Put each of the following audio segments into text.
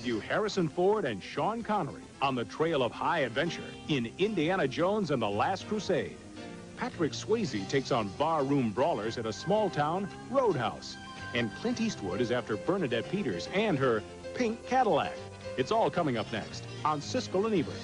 rescue Harrison Ford and Sean Connery on the trail of high adventure in Indiana Jones and the Last Crusade. Patrick Swayze takes on barroom brawlers at a small-town roadhouse. And Clint Eastwood is after Bernadette Peters and her pink Cadillac. It's all coming up next on Siskel and Ebert.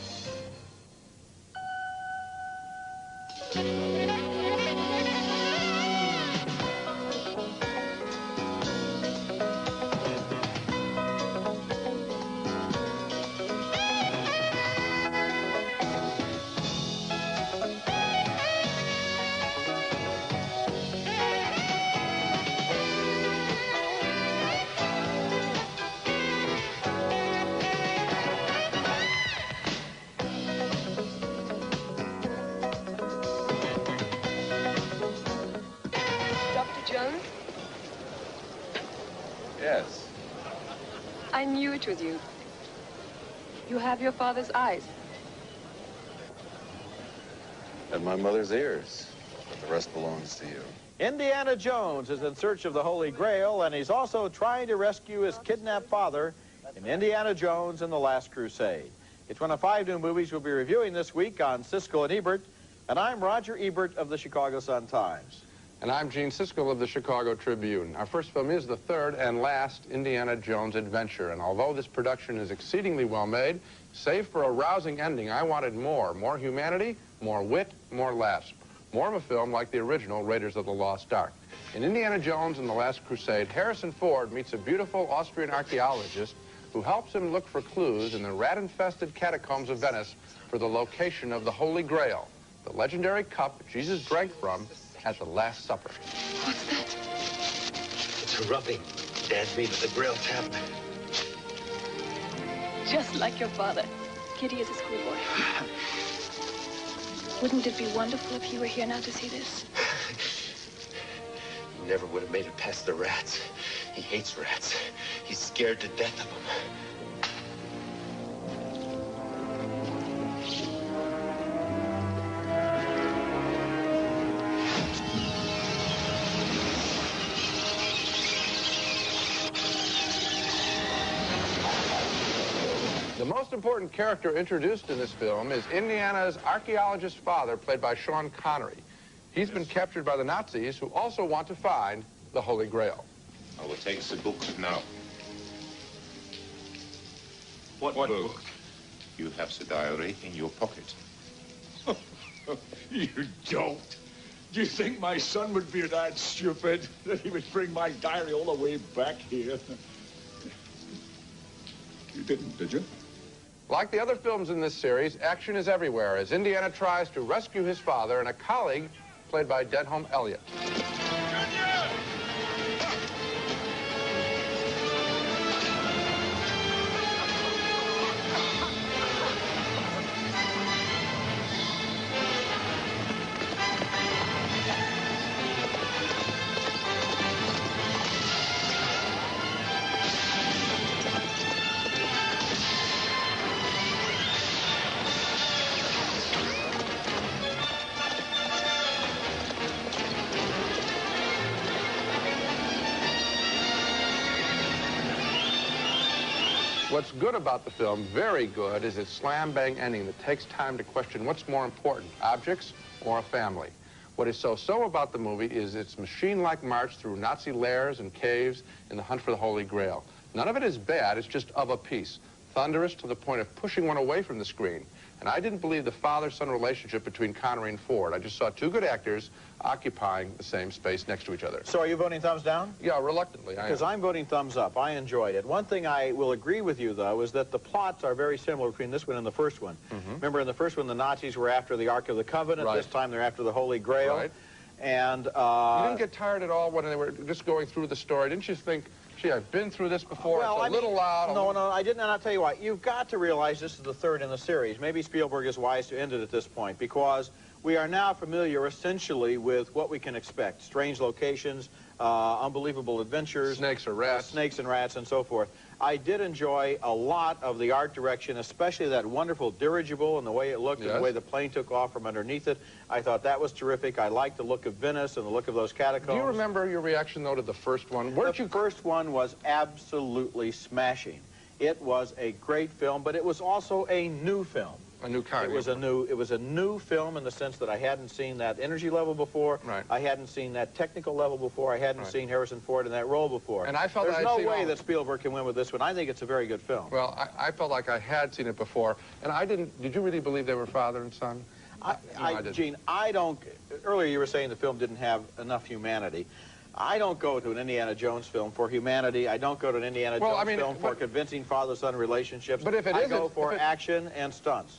Yes. I knew it was you. You have your father's eyes. And my mother's ears. But the rest belongs to you. Indiana Jones is in search of the Holy Grail, and he's also trying to rescue his kidnapped father in Indiana Jones and the Last Crusade. It's one of 5 new movies we'll be reviewing this week on Siskel and Ebert, and I'm Roger Ebert of the Chicago Sun-Times. And I'm Gene Siskel of the Chicago Tribune. Our first film is the 3rd and last Indiana Jones adventure, and although this production is exceedingly well made, save for a rousing ending, I wanted more. More humanity, more wit, more laughs. More of a film like the original Raiders of the Lost Ark. In Indiana Jones and the Last Crusade, Harrison Ford meets a beautiful Austrian archaeologist who helps him look for clues in the rat-infested catacombs of Venice for the location of the Holy Grail, the legendary cup Jesus drank from at the Last Supper. What's that? It's a rubbing. Dad made with the Grail tap. Just like your father. Kitty is a schoolboy. Wouldn't it be wonderful if he were here now to see this? He never would have made it past the rats. He hates rats. He's scared to death of them. The most important character introduced in this film is Indiana's archaeologist's father, played by Sean Connery. He's been captured by the Nazis, who also want to find the Holy Grail. I will take the book now. What book? You have the diary in your pocket. You don't. Do you think my son would be that stupid that he would bring my diary all the way back here? You didn't, did you? Like the other films in this series, action is everywhere as Indiana tries to rescue his father and a colleague played by Denholm Elliott. What's good about the film, very good, is its slam-bang ending that takes time to question what's more important, objects or a family. What is so about the movie is its machine-like march through Nazi lairs and caves in the hunt for the Holy Grail. None of it is bad, it's just of a piece. Thunderous to the point of pushing one away from the screen. And I didn't believe the father-son relationship between Connery and Ford. I just saw 2 good actors occupying the same space next to each other. So are you voting thumbs down? Yeah, reluctantly. Because I'm voting thumbs up. I enjoyed it. One thing I will agree with you, though, is that the plots are very similar between this one and the first one. Remember, in the first one, the Nazis were after the Ark of the Covenant. Right. This time, they're after the Holy Grail. Right. And you didn't get tired at all when they were just going through the story? Didn't you think, gee, I've been through this before, well, it's a little loud? No, I didn't, and I'll tell you what. You've got to realize this is the 3rd in the series. Maybe Spielberg is wise to end it at this point, because we are now familiar, essentially, with what we can expect. Strange locations, unbelievable adventures. Snakes or rats. Snakes and rats and so forth. I did enjoy a lot of the art direction, especially that wonderful dirigible and the way it looked and the way the plane took off from underneath it. I thought that was terrific. I liked the look of Venice and the look of those catacombs. Do you remember your reaction, though, to the first one? The first one was absolutely smashing. It was a great film, but it was also a new film. A new kind. It was a new film in the sense that I hadn't seen that energy level before. Right. I hadn't seen that technical level before. I hadn't seen Harrison Ford in that role before. And I felt there's I'd no seen way all... that Spielberg can win with this one. I think it's a very good film. Well, I felt like I had seen it before, and I didn't. Did you really believe they were father and son? Gene, I don't. Earlier you were saying the film didn't have enough humanity. I don't go to an Indiana Jones film for humanity. I don't go to an Indiana Jones film for convincing father-son relationships. But if it I go for action and stunts.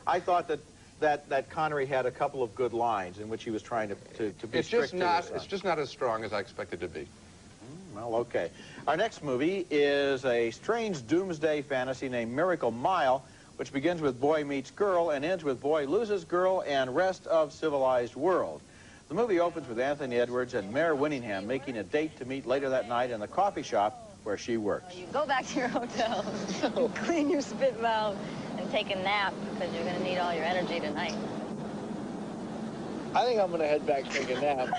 I thought that Connery had a couple of good lines in which he was trying to be strict to his son. It's just not as strong as I expected it to be. Well, okay. Our next movie is a strange doomsday fantasy named Miracle Mile, which begins with boy meets girl and ends with boy loses girl and rest of civilized world. The movie opens with Anthony Edwards and Mare Winningham making a date to meet later that night in the coffee shop where she works. You go back to your hotel, clean your spit valve, and take a nap because you're going to need all your energy tonight. I think I'm going to head back and take a nap.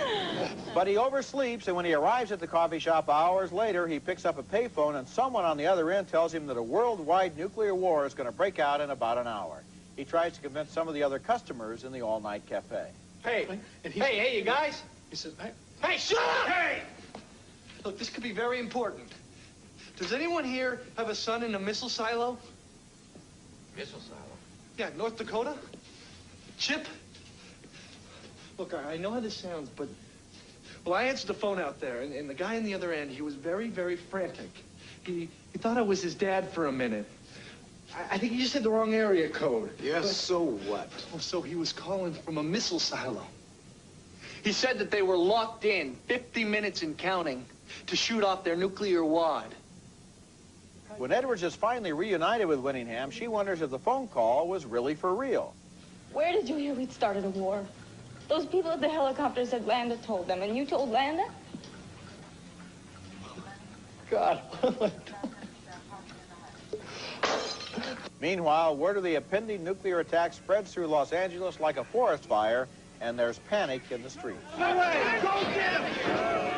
But he oversleeps, and when he arrives at the coffee shop hours later, he picks up a payphone, and someone on the other end tells him that a worldwide nuclear war is going to break out in about an hour. He tries to convince some of the other customers in the all-night cafe. Hey, you guys. He says, Hey, shut up! Hey! Look, this could be very important. Does anyone here have a son in a missile silo? Missile silo? Yeah, North Dakota? Chip? Look, I know how this sounds, but... Well, I answered the phone out there, and the guy on the other end, he was very, very frantic. He thought I was his dad for a minute. I think he just had the wrong area code. yes, But- so what? Oh, so he was calling from a missile silo. He said that they were locked in 50 minutes and counting to shoot off their nuclear wad. When Edwards is finally reunited with Winningham, she wonders if the phone call was really for real. Where did you hear we'd started a war? Those people at the helicopter said Landa told them, and you told Landa? God. Meanwhile, word of the impending nuclear attack spreads through Los Angeles like a forest fire, and there's panic in the streets. Go get him!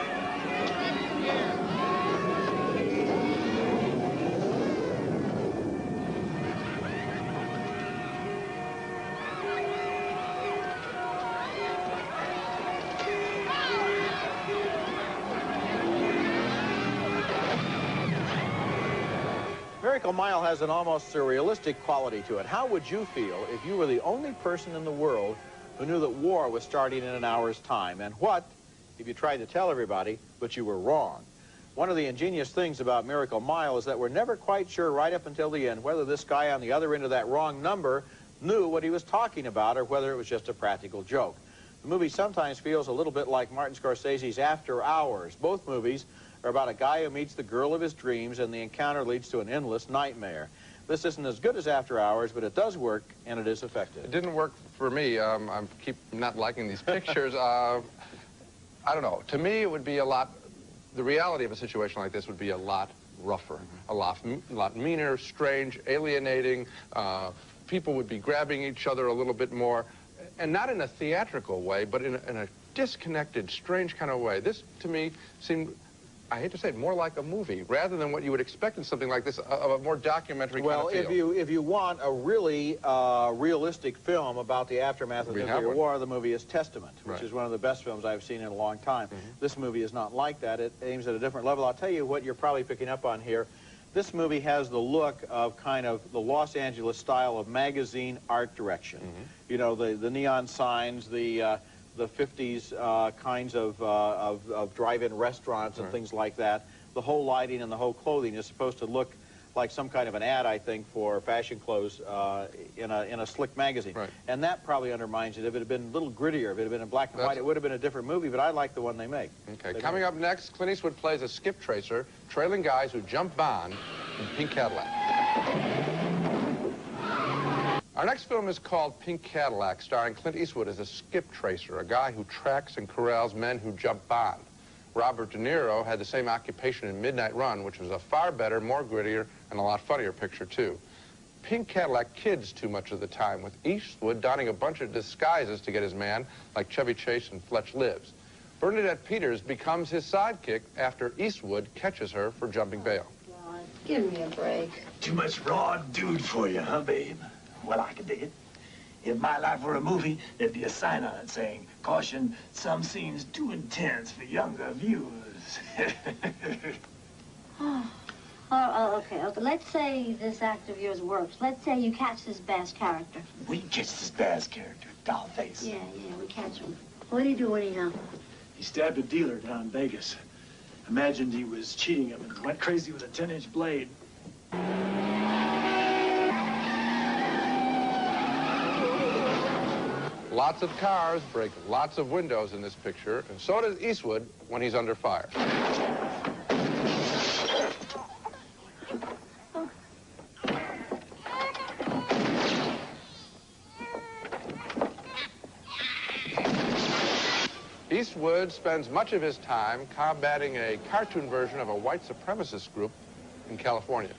Miracle Mile has an almost surrealistic quality to it. How would you feel if you were the only person in the world who knew that war was starting in an hour's time? And what if you tried to tell everybody, but you were wrong? One of the ingenious things about Miracle Mile is that we're never quite sure right up until the end whether this guy on the other end of that wrong number knew what he was talking about or whether it was just a practical joke. The movie sometimes feels a little bit like Martin Scorsese's After Hours. Both movies are about a guy who meets the girl of his dreams, and the encounter leads to an endless nightmare. This isn't as good as After Hours, but it does work, and it is effective. It didn't work for me. I keep not liking these pictures. I don't know. To me, it would be a lot... The reality of a situation like this would be a lot rougher, a lot meaner, strange, alienating. People would be grabbing each other a little bit more, and not in a theatrical way, but in a disconnected, strange kind of way. This, to me, seemed... I hate to say it, more like a movie, rather than what you would expect in something like this, of a more documentary kind of feel. Well, if you want a really realistic film about the aftermath of the nuclear war, the movie is Testament, which is one of the best films I've seen in a long time. This movie is not like that. It aims at a different level. I'll tell you what you're probably picking up on here. This movie has the look of kind of the Los Angeles style of magazine art direction. You know, the neon signs, the 50s kinds of drive-in restaurants and things like that. The whole lighting and the whole clothing is supposed to look like some kind of an ad, I think, for fashion clothes in a slick magazine. And that probably undermines it. If it had been a little grittier, if it had been in black and white, it would have been a different movie, but I like the one they make. Okay, coming up next, Clint Eastwood plays a skip tracer, trailing guys who jump Bond in Pink Cadillac. Our next film is called Pink Cadillac, starring Clint Eastwood as a skip tracer, a guy who tracks and corrals men who jump Bond. Robert De Niro had the same occupation in Midnight Run, which was a far better, more grittier, and a lot funnier picture, too. Pink Cadillac kids too much of the time, with Eastwood donning a bunch of disguises to get his man, like Chevy Chase and Fletch Lives. Bernadette Peters becomes his sidekick after Eastwood catches her for jumping bail. Give me a break. Too much raw dude for you, huh, babe? Well, I can dig it. If my life were a movie, there'd be a sign on it saying, "Caution, some scenes too intense for younger viewers." Okay. Let's say this act of yours works. Let's say you catch this Bass character. We catch this Bass character, Dollface. Yeah, we catch him. What do you do anyhow? He stabbed a dealer down in Vegas. Imagined he was cheating him and went crazy with a 10-inch blade. Lots of cars break lots of windows in this picture, and so does Eastwood when he's under fire. Eastwood spends much of his time combating a cartoon version of a white supremacist group in California.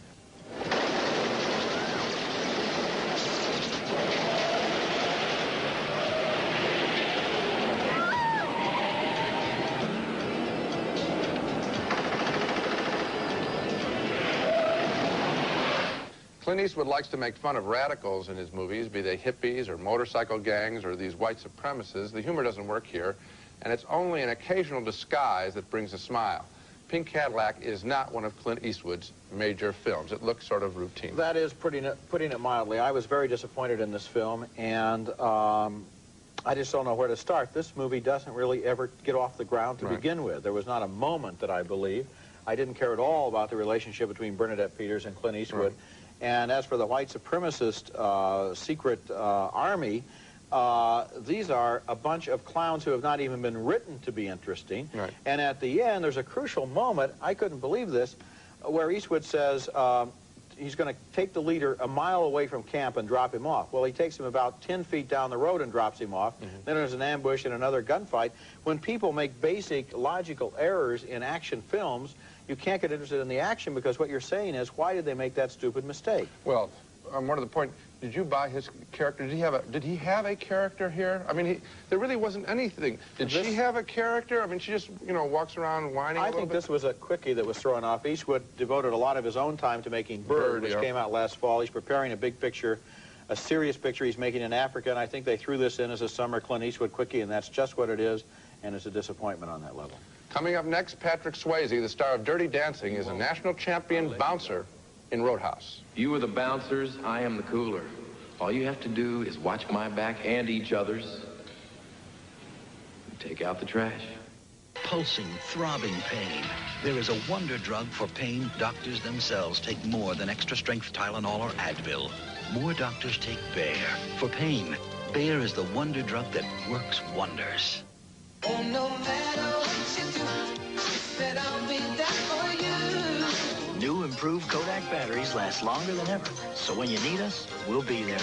Clint Eastwood likes to make fun of radicals in his movies, be they hippies or motorcycle gangs or these white supremacists. The humor doesn't work here, and it's only an occasional disguise that brings a smile. Pink Cadillac is not one of Clint Eastwood's major films. It looks sort of routine. That is putting it mildly. I was very disappointed in this film, and I just don't know where to start. This movie doesn't really ever get off the ground to begin with. There was not a moment that I believe. I didn't care at all about the relationship between Bernadette Peters and Clint Eastwood. And as for the white supremacist secret army, these are a bunch of clowns who have not even been written to be interesting. And at the end, there's a crucial moment, I couldn't believe this, where Eastwood says he's going to take the leader a mile away from camp and drop him off. Well, he takes him about 10 feet down the road and drops him off. Then there's an ambush and another gunfight. When people make basic logical errors in action films, you can't get interested in the action because what you're saying is, why did they make that stupid mistake? Well, more to the point, did you buy his character? Did he have a character here? I mean, there really wasn't anything. Did she have a character? I mean, she just, you know, walks around whining a little bit. I think this was a quickie that was thrown off. Eastwood devoted a lot of his own time to making Bird, which came out last fall. He's preparing a big picture, a serious picture he's making in Africa, and I think they threw this in as a summer Clint Eastwood quickie, and that's just what it is, and it's a disappointment on that level. Coming up next, Patrick Swayze, the star of Dirty Dancing, is a national champion bouncer in Roadhouse. You are the bouncers, I am the cooler. All you have to do is watch my back and each other's. Take out the trash. Pulsing, throbbing pain. There is a wonder drug for pain doctors themselves take more than extra-strength Tylenol or Advil. More doctors take Bayer. For pain, Bayer is the wonder drug that works wonders. Oh, no matter what you do, said I'll be there for you. New improved Kodak batteries last longer than ever. So when you need us, we'll be there.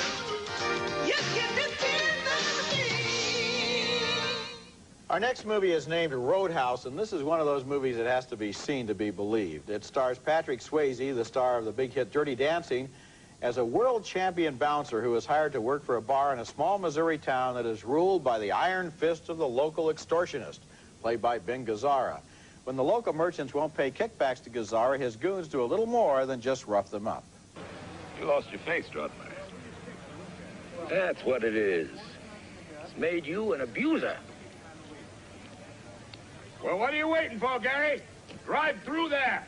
You can depend on me. Our next movie is named Roadhouse, and this is one of those movies that has to be seen to be believed. It stars Patrick Swayze, the star of the big hit Dirty Dancing, as a world champion bouncer who is hired to work for a bar in a small Missouri town that is ruled by the iron fist of the local extortionist, played by Ben Gazzara. When the local merchants won't pay kickbacks to Gazzara, his goons do a little more than just rough them up. You lost your face, Strutmer. That's what it is. It's made you an abuser. Well, what are you waiting for, Gary? Drive through there.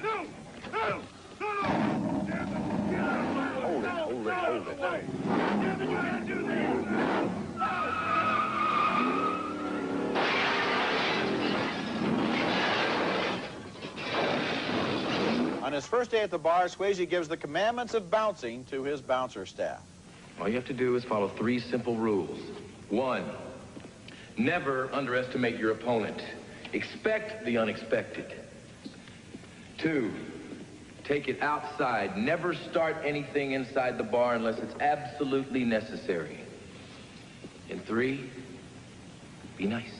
No! No! No! Hold it, hold it, hold it. Damn it, you gotta do that! On his first day at the bar, Swayze gives the commandments of bouncing to his bouncer staff. All you have to do is follow 3 simple rules. 1, never underestimate your opponent. Expect the unexpected. 2, take it outside. Never start anything inside the bar unless it's absolutely necessary. And 3, be nice.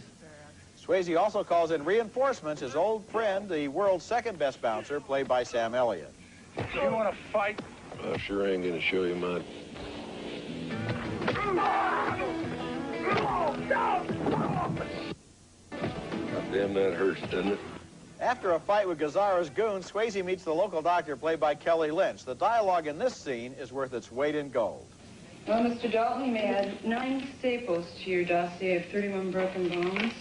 Swayze also calls in reinforcements, his old friend, the world's second best bouncer, played by Sam Elliott. You want to fight? I sure ain't gonna show you mine. Goddamn, that hurts, doesn't it? After a fight with Gazzara's goons, Swayze meets the local doctor played by Kelly Lynch. The dialogue in this scene is worth its weight in gold. Well, Mr. Dalton, you may add 9 staples to your dossier of 31 broken bones,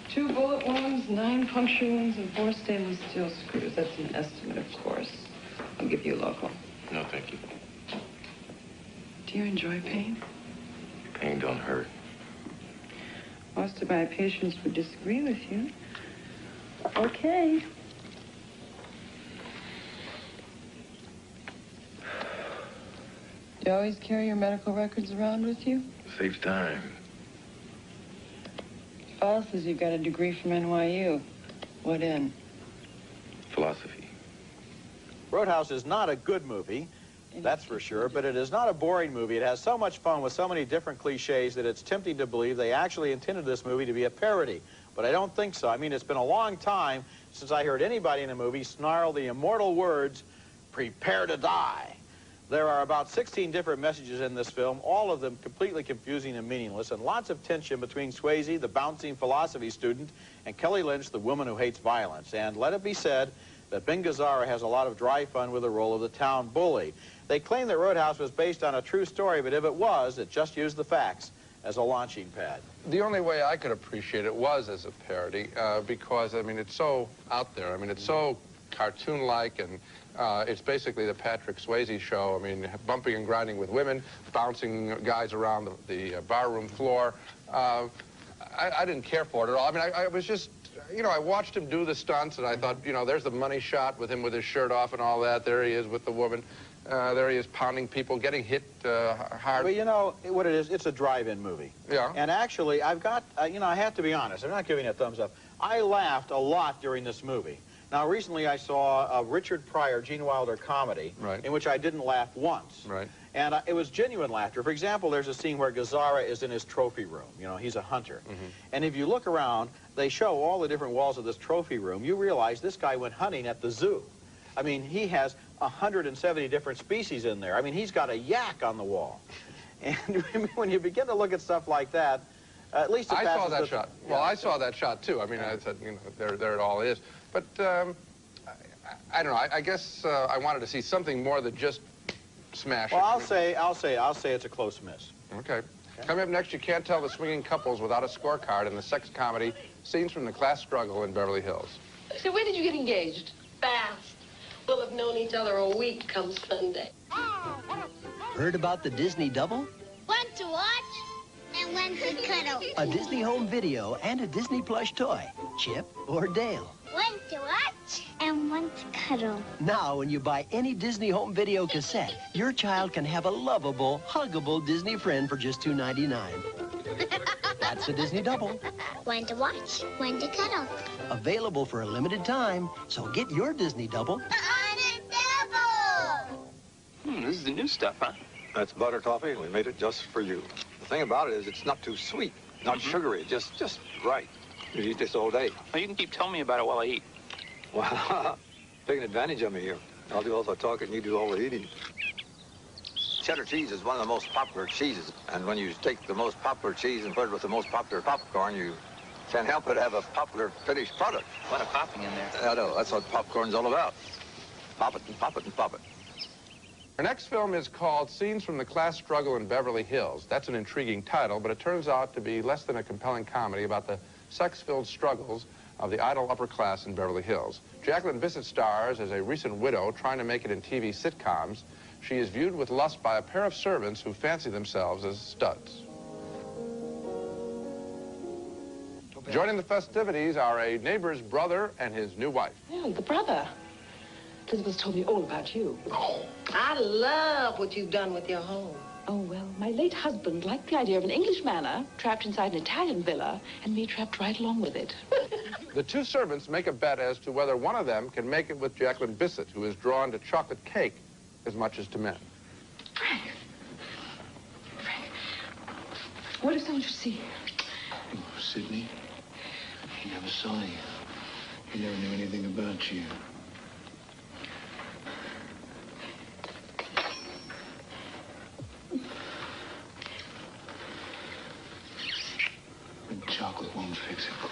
2 bullet wounds, 9 puncture wounds, and 4 stainless steel screws. That's an estimate, of course. I'll give you a local. No, thank you. Do you enjoy pain? Pain don't hurt. Most of my patients would disagree with you. Okay. You always carry your medical records around with you? Saves time. File says you've got a degree from NYU. What in? Philosophy. Roadhouse is not a good movie, that's for sure, but it is not a boring movie. It has so much fun with so many different cliches that it's tempting to believe they actually intended this movie to be a parody. But I don't think so. I mean, it's been a long time since I heard anybody in a movie snarl the immortal words, "Prepare to die." There are about 16 different messages in this film, all of them completely confusing and meaningless, and lots of tension between Swayze, the bouncing philosophy student, and Kelly Lynch, the woman who hates violence. And let it be said that Ben Gazzara has a lot of dry fun with the role of the town bully. They claim that Roadhouse was based on a true story, but if it was, it just used the facts as a launching pad. The only way I could appreciate it was as a parody, because, I mean, it's so out there. I mean, it's so cartoon-like, and it's basically the Patrick Swayze show. I mean, bumping and grinding with women, bouncing guys around the barroom floor. I didn't care for it at all. I mean, I was just, you know, I watched him do the stunts, and I thought, you know, there's the money shot with him with his shirt off and all that. There he is with the woman. There he is pounding people, getting hit hard. But you know what it is? It's a drive-in movie. Yeah. And actually, I've got, you know, I have to be honest. I'm not giving it a thumbs up. I laughed a lot during this movie. Now, recently I saw a Richard Pryor, Gene Wilder comedy, right, in which I didn't laugh once. Right. And it was genuine laughter. For example, there's a scene where Gazzara is in his trophy room. You know, he's a hunter. Mm-hmm. And if you look around, they show all the different walls of this trophy room. You realize this guy went hunting at the zoo. I mean, he has 170 different species in there. I mean, he's got a yak on the wall. And when you begin to look at stuff like that, at least I saw that shot. Yeah. Well, I saw that shot, too. I mean, I said, you know, there it all is. But I don't know. I guess I wanted to see something more than just smash. Well, I'll say it's a close miss. Okay. Coming up next, you can't tell the swinging couples without a scorecard in the sex comedy Scenes from the Class Struggle in Beverly Hills. So when did you get engaged? Fast. We'll have known each other a week come Sunday. Heard about the Disney Double? One to watch and one to cuddle. A Disney home video and a Disney plush toy. Chip or Dale. One to watch and one to cuddle. Now, when you buy any Disney home video cassette, your child can have a lovable, huggable Disney friend for just $2.99. That's the Disney Double. One to watch, one to cuddle. Available for a limited time, so get your Disney Double. On a double! This is the new stuff, huh? That's butter toffee. We made it just for you. The thing about it is it's not too sweet, not sugary, just right. You eat this all day. Well, you can keep telling me about it while I eat. Wow, taking advantage of me here. I'll do all the talking, you do all the eating. Cheddar cheese is one of the most popular cheeses. And when you take the most popular cheese and put it with the most popular popcorn, you can't help but have a popular finished product. A lot of popping in there. I know, that's what popcorn's all about. Pop it and pop it and pop it. Our next film is called Scenes from the Class Struggle in Beverly Hills. That's an intriguing title, but it turns out to be less than a compelling comedy about the sex-filled struggles of the idle upper class in Beverly Hills. Jacqueline Bisset stars as a recent widow trying to make it in TV sitcoms. She is viewed with lust by a pair of servants who fancy themselves as studs. Joining the festivities are a neighbor's brother and his new wife. Oh, the brother. Elizabeth's told me all about you. Oh. I love what you've done with your home. Oh, well, my late husband liked the idea of an English manor trapped inside an Italian villa, and me trapped right along with it. The two servants make a bet as to whether one of them can make it with Jacqueline Bisset, who is drawn to chocolate cake as much as to men. Frank, what if someone should see you? Oh, Sidney, he never saw you. He never knew anything about you. And chocolate won't fix it, Claire.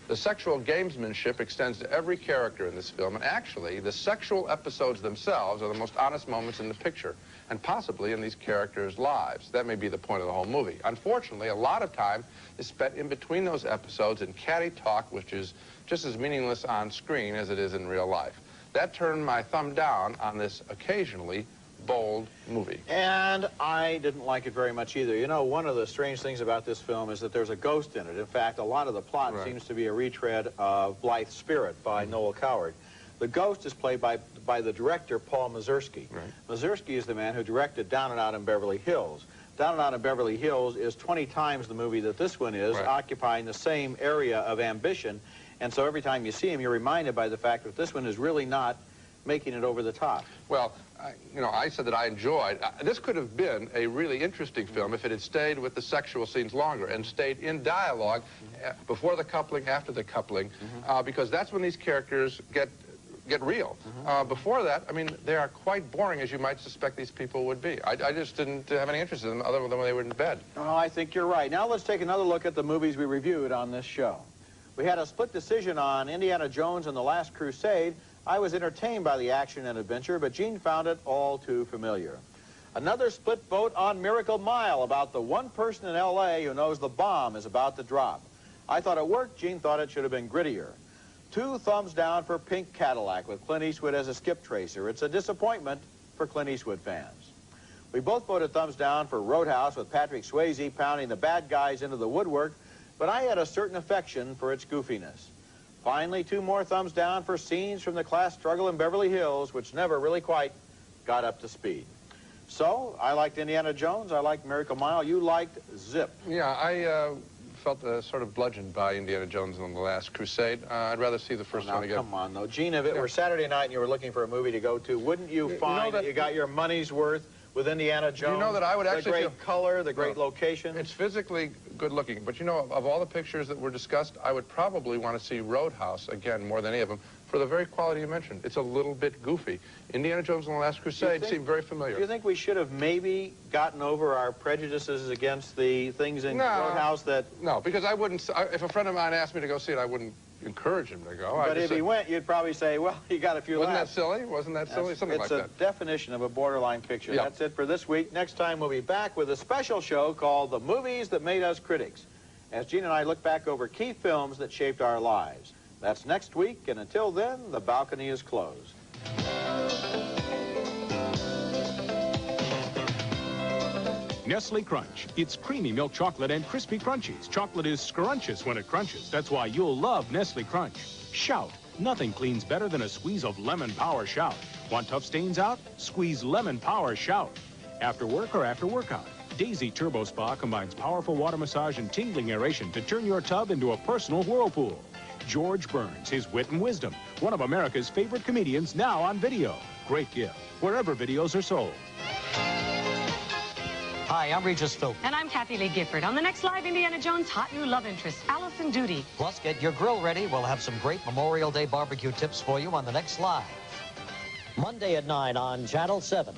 The The sexual gamesmanship extends to every character in this film, and actually, the sexual episodes themselves are the most honest moments in the picture, and possibly in these characters' lives. That may be the point of the whole movie. Unfortunately, a lot of time is spent in between those episodes in catty talk, which is just as meaningless on screen as it is in real life. That turned my thumb down on this occasionally bold movie. And I didn't like it very much either. You know, one of the strange things about this film is that there's a ghost in it. In fact, a lot of the plot seems to be a retread of Blythe's Spirit by Noel Coward. The ghost is played by the director, Paul Mazursky. Mazursky is the man who directed Down and Out in Beverly Hills. Down and Out in Beverly Hills is 20 times the movie that this one is, occupying the same area of ambition. And so every time you see him, you're reminded by the fact that this one is really not making it over the top. Well, you know, I said that I enjoyed. This could have been a really interesting film if it had stayed with the sexual scenes longer and stayed in dialogue before the coupling, after the coupling, because that's when these characters get real. Before that, I mean, they are quite boring, as you might suspect these people would be. I just didn't have any interest in them other than when they were in bed. Oh, I think you're right. Now let's take another look at the movies we reviewed on this show. We had a split decision on Indiana Jones and the Last Crusade. I was entertained by the action and adventure, but Gene found it all too familiar. Another split vote on Miracle Mile, about the one person in L.A. who knows the bomb is about to drop. I thought it worked. Gene thought it should have been grittier. 2 thumbs down for Pink Cadillac with Clint Eastwood as a skip tracer. It's a disappointment for Clint Eastwood fans. We both voted thumbs down for Roadhouse with Patrick Swayze pounding the bad guys into the woodwork, but I had a certain affection for its goofiness. Finally, 2 more thumbs down for Scenes from the Class Struggle in Beverly Hills, which never really quite got up to speed. So, I liked Indiana Jones, I liked Miracle Mile, you liked Zip. Yeah, I felt sort of bludgeoned by Indiana Jones and the Last Crusade. I'd rather see the first one again. Come on, though. Gene, if it were Saturday night and you were looking for a movie to go to, wouldn't you find that you got your money's worth with Indiana Jones? You know that I would actually the great color, the great location. It's physically good looking, but you know, of all the pictures that were discussed, I would probably want to see Roadhouse again more than any of them for the very quality you mentioned. It's a little bit goofy. Indiana Jones and the Last Crusade seemed very familiar. Do you think we should have maybe gotten over our prejudices against the things in Roadhouse that... No, because I wouldn't... If a friend of mine asked me to go see it, I wouldn't encourage him to go. But if he went, you'd probably say, well, he got a few laughs. Wasn't that silly? Wasn't that silly? Something like that. It's a definition of a borderline picture. Yep. That's it for this week. Next time, we'll be back with a special show called The Movies That Made Us Critics, as Gene and I look back over key films that shaped our lives. That's next week, and until then, the balcony is closed. Nestle Crunch. It's creamy milk chocolate and crispy crunchies. Chocolate is scrumptious when it crunches. That's why you'll love Nestle Crunch. Shout. Nothing cleans better than a squeeze of lemon power Shout. Want tough stains out? Squeeze lemon power Shout. After work or after workout, Daisy Turbo Spa combines powerful water massage and tingling aeration to turn your tub into a personal whirlpool. George Burns, his wit and wisdom. One of America's favorite comedians, now on video. Great gift, wherever videos are sold. Hi, I'm Regis Philbin. And I'm Kathy Lee Gifford. On the next live Indiana Jones hot new love interest, Allison Duty. Plus, get your grill ready. We'll have some great Memorial Day barbecue tips for you on the next live. Monday at 9 on Channel 7.